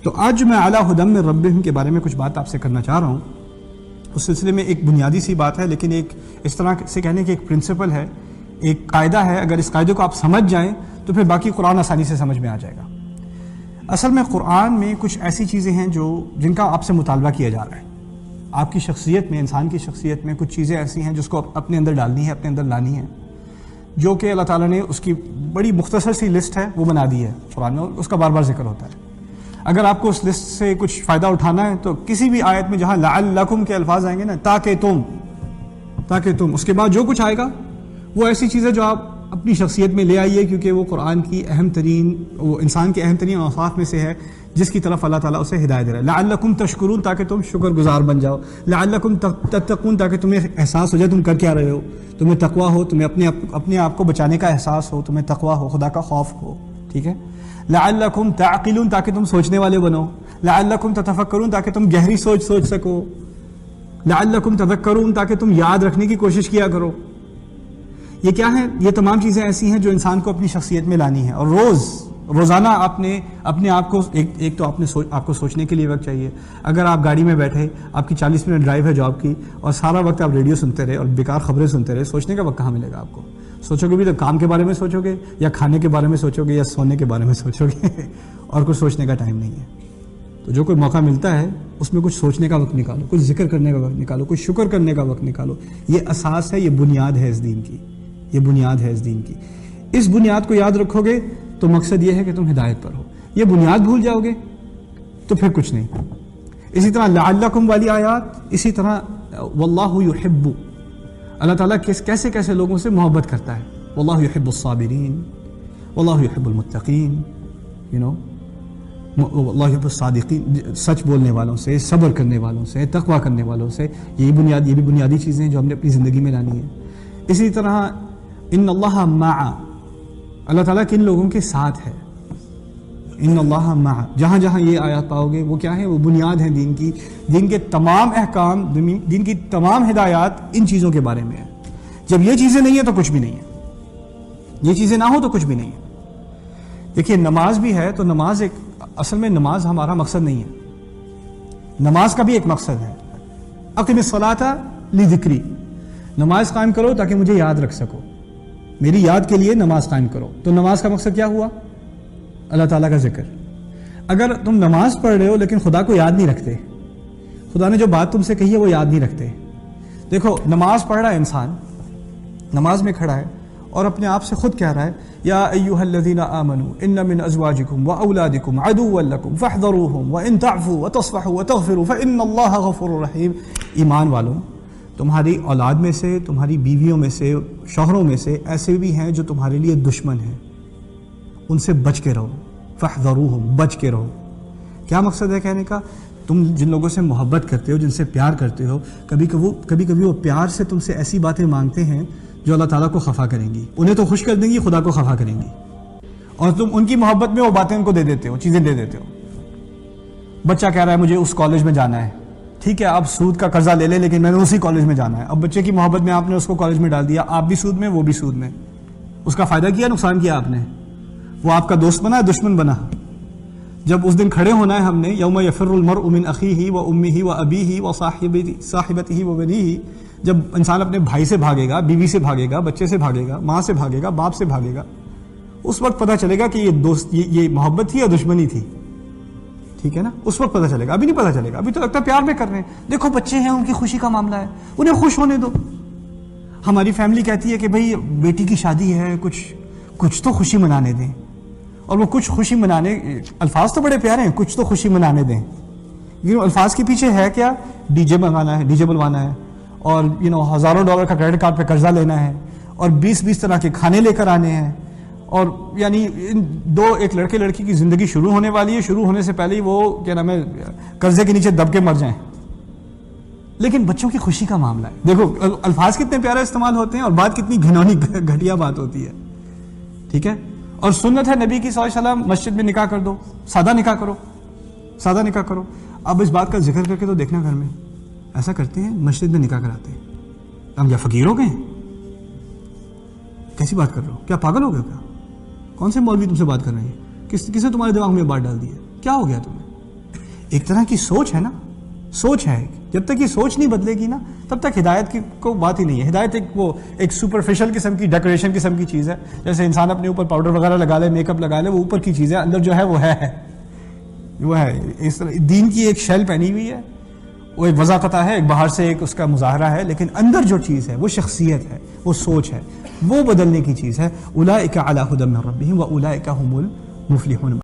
تو آج جو میں اعلیٰ ہدم من ربہم کے بارے میں کچھ بات آپ سے کرنا چاہ رہا ہوں، اس سلسلے میں ایک بنیادی سی بات ہے، لیکن ایک اس طرح سے کہنے کہ ایک پرنسپل ہے، ایک قاعدہ ہے، اگر اس قاعدے کو آپ سمجھ جائیں تو پھر باقی قرآن آسانی سے سمجھ میں آ جائے گا۔ اصل میں قرآن میں کچھ ایسی چیزیں ہیں جن کا آپ سے مطالبہ کیا جا رہا ہے۔ آپ کی شخصیت میں، انسان کی شخصیت میں کچھ چیزیں ایسی ہیں جس کو اپنے اندر ڈالنی ہے، اپنے اندر لانی ہے، جو کہ اللہ تعالیٰ نے اس کی بڑی مختصر سی لسٹ ہے وہ بنا دی ہے قرآن میں، اس کا بار بار ذکر ہوتا ہے۔ اگر آپ کو اس لسٹ سے کچھ فائدہ اٹھانا ہے تو کسی بھی آیت میں جہاں لعلکم کے الفاظ آئیں گے نا، تاکہ تم، اس کے بعد جو کچھ آئے گا وہ ایسی چیزیں جو آپ اپنی شخصیت میں لے آئیے، کیونکہ وہ قرآن کی اہم ترین، وہ انسان کے اہم ترین اوصاف میں سے ہے جس کی طرف اللہ تعالیٰ اسے ہدایت دے رہا ہے۔ لعلکم تشکرون، تاکہ تم شکر گزار بن جاؤ، لعلکم تتقون، تاکہ تمہیں احساس ہو جائے تم کر کیا رہے ہو، تمہیں تقویٰ ہو، تمہیں اپنے آپ کو بچانے کا احساس ہو، تمہیں تقویٰ ہو، خدا کا خوف ہو، ٹھیک ہے۔ لعلکم تعقلون، تاکہ تم سوچنے والے بنو، لعلکم تتفکرون، تاکہ تم گہری سوچ سکو، لعلکم تذکرون، تاکہ تم یاد رکھنے کی کوشش کیا کرو۔ یہ کیا ہے؟ یہ تمام چیزیں ایسی ہیں جو انسان کو اپنی شخصیت میں لانی ہے، اور روزانہ آپ نے اپنے آپ کو ایک تو آپ کو سوچنے کے لیے وقت چاہیے۔ اگر آپ گاڑی میں بیٹھے، آپ کی 40 منٹ ڈرائیو ہے جاب کی، اور سارا وقت آپ ریڈیو سنتے رہے اور بیکار خبریں سنتے رہے، سوچنے کا وقت کہاں ملے گا آپ کو؟ سوچو گے بھی تو کام کے بارے میں سوچو گے، یا کھانے کے بارے میں سوچو گے، یا سونے کے بارے میں سوچو گے، اور کچھ سوچنے کا ٹائم نہیں ہے۔ تو جو کوئی موقع ملتا ہے اس میں کچھ سوچنے کا وقت نکالو، کچھ ذکر کرنے کا وقت نکالو، کچھ شکر کرنے کا وقت نکالو۔ یہ اساس ہے، یہ بنیاد ہے اس دین کی، یہ بنیاد ہے اس دین کی۔ اس بنیاد کو یاد رکھو گے تو مقصد یہ ہے کہ تم ہدایت پر ہو۔ یہ بنیاد بھول جاؤ گے تو پھر کچھ نہیں۔ اسی طرح لعلکم والی آیات، اسی طرح واللہ یحب، اللہ تعالیٰ کیسے کیسے لوگوں سے محبت کرتا ہے۔ واللہ یحب الصابرین، واللہ یحب المتقین، واللہ یحب الصادقین، سچ بولنے والوں سے، صبر کرنے والوں سے، تقویٰ کرنے والوں سے۔ یہ بھی بنیادی چیزیں ہیں جو ہم نے اپنی زندگی میں لانی ہے۔ اسی طرح ان اللہ مع، اللہ تعالیٰ کن لوگوں کے ساتھ ہے؟ ان اللہ مع، جہاں جہاں یہ آیات پاؤ گے وہ کیا ہے؟ وہ بنیاد ہیں دین کی۔ دین کے تمام احکام، دین کی تمام ہدایات ان چیزوں کے بارے میں ہیں۔ جب یہ چیزیں نہیں ہیں تو کچھ بھی نہیں ہے، یہ چیزیں نہ ہو تو کچھ بھی نہیں ہے۔ دیکھیے نماز بھی ہے تو نماز اصل میں نماز ہمارا مقصد نہیں ہے، نماز کا بھی ایک مقصد ہے۔ اقم الصلاۃ لذکری، نماز قائم کرو تاکہ مجھے یاد رکھ سکو، میری یاد کے لیے نماز قائم کرو۔ تو نماز کا مقصد کیا ہوا؟ اللہ تعالیٰ کا ذکر۔ اگر تم نماز پڑھ رہے ہو لیکن خدا کو یاد نہیں رکھتے، خدا نے جو بات تم سے کہی ہے وہ یاد نہیں رکھتے۔ دیکھو نماز پڑھ رہا ہے انسان، نماز میں کھڑا ہے اور اپنے آپ سے خود کہہ رہا ہے یا ایھا الذین آمنوا ان من ازواجکم واولادکم عدوا لکم فاحذروہم وان تعفوا وتصفحوا وتغفروا فان اللہ غفور رحیم۔ ایمان والوں، تمہاری اولاد میں سے، تمہاری بیویوں میں سے، شوہروں میں سے ایسے بھی ہیں جو تمہارے لیے دشمن ہیں، ان سے بچ کے رہو، فاحذروہم، بچ کے رہو۔ کیا مقصد ہے کہنے کا؟ تم جن لوگوں سے محبت کرتے ہو، جن سے پیار کرتے ہو، کبھی کبھی وہ پیار سے تم سے ایسی باتیں مانگتے ہیں جو اللہ تعالیٰ کو خفا کریں گی، انہیں تو خوش کر دیں گی، خدا کو خفا کریں گی، اور تم ان کی محبت میں وہ باتیں ان کو دے دیتے ہو، چیزیں دے دیتے ہو۔ بچہ کہہ رہا ہے مجھے اس کالج میں جانا ہے، ٹھیک ہے آپ سود کا قرضہ لے لیں لیکن میں نے اسی کالج میں جانا ہے۔ اب بچے کی محبت میں آپ نے اس کو کالج میں ڈال دیا، آپ بھی سود میں، وہ بھی سود میں۔ اس کا فائدہ کیا، نقصان کیا آپ نے؟ وہ آپ کا دوست بنا، دشمن بنا۔ جب اس دن کھڑے ہونا ہے ہم نے، یوم یفر المرء من اخیہ و امہ و ابیہ و صاحبتہ و بنیہ، جب انسان اپنے بھائی سے بھاگے گا، بیوی سے بھاگے گا، بچے سے بھاگے گا، ماں سے بھاگے گا، باپ سے بھاگے گا، اس وقت پتہ چلے گا کہ یہ محبت تھی یا دشمنی تھی، ٹھیک ہے نا؟ اس وقت پتہ چلے گا، ابھی نہیں پتہ چلے گا، ابھی تو لگتا ہے پیار میں کر رہے ہیں۔ دیکھو بچے ہیں، ان کی خوشی کا معاملہ ہے، انہیں خوش ہونے دو۔ ہماری فیملی کہتی ہے کہ بھئی بیٹی کی شادی ہے، کچھ تو خوشی منانے دیں، اور وہ کچھ خوشی منانے، الفاظ تو بڑے پیارے ہیں، کچھ تو خوشی منانے دیں، لیکن الفاظ کے پیچھے ہے کیا؟ ڈی جے منگانا ہے، ڈی جے بلوانا ہے، اور ہزاروں ڈالر کا کریڈٹ کارڈ پہ قرضہ لینا ہے، اور 20 طرح کے کھانے لے کر آنے ہیں، اور یعنی ایک لڑکے لڑکی کی زندگی شروع ہونے والی ہے، شروع ہونے سے پہلے ہی وہ کیا نام ہے قرضے کے نیچے دب کے مر جائیں۔ لیکن بچوں کی خوشی کا معاملہ ہے، دیکھو الفاظ کتنے پیارے استعمال ہوتے ہیں اور بات کتنی گھنونی گھٹیا بات ہوتی ہے، ٹھیک ہے؟ اور سنت ہے نبی کی صلی اللہ علیہ وسلم، مسجد میں نکاح کر دو، سادہ نکاح کرو، سادہ نکاح کرو۔ اب اس بات کا ذکر کر کے تو دیکھنا گھر میں ایسا کرتے ہیں، مسجد میں نکاح کراتے ہیں، ہم کیا فقیر ہو گئے؟ کیسی بات کر رہے ہو؟ کیا پاگل ہو گئے کیا؟ کون سے مولوی تم سے بات کر رہے ہیں؟ کسے تمہارے دماغ میں بات ڈال دی ہے؟ کیا ہو گیا تمہیں؟ ایک طرح کی سوچ ہے نا، سوچ ہے. جب تک یہ سوچ نہیں بدلے گی نا تب تک ہدایت کی کو بات ہی نہیں ہے. ہدایت ایک سپرفیشل قسم کی ڈیکوریشن قسم کی چیز ہے. جیسے انسان اپنے اوپر پاؤڈر وغیرہ لگا لے، میک اپ لگا لے، وہ اوپر کی چیز ہے، اندر جو ہے وہ ہے اس طرح دین کی ایک شیل پہنی ہوئی ہے، وہ ایک وضاحت ہے، ایک باہر سے ایک اس کا مظاہرہ ہے، لیکن اندر جو چیز ہے وہ شخصیت ہے، وہ سوچ ہے، وہ بدلنے کی چیز ہے. اولئک علی ھدی من ربہم واولئک ھم المفلحون.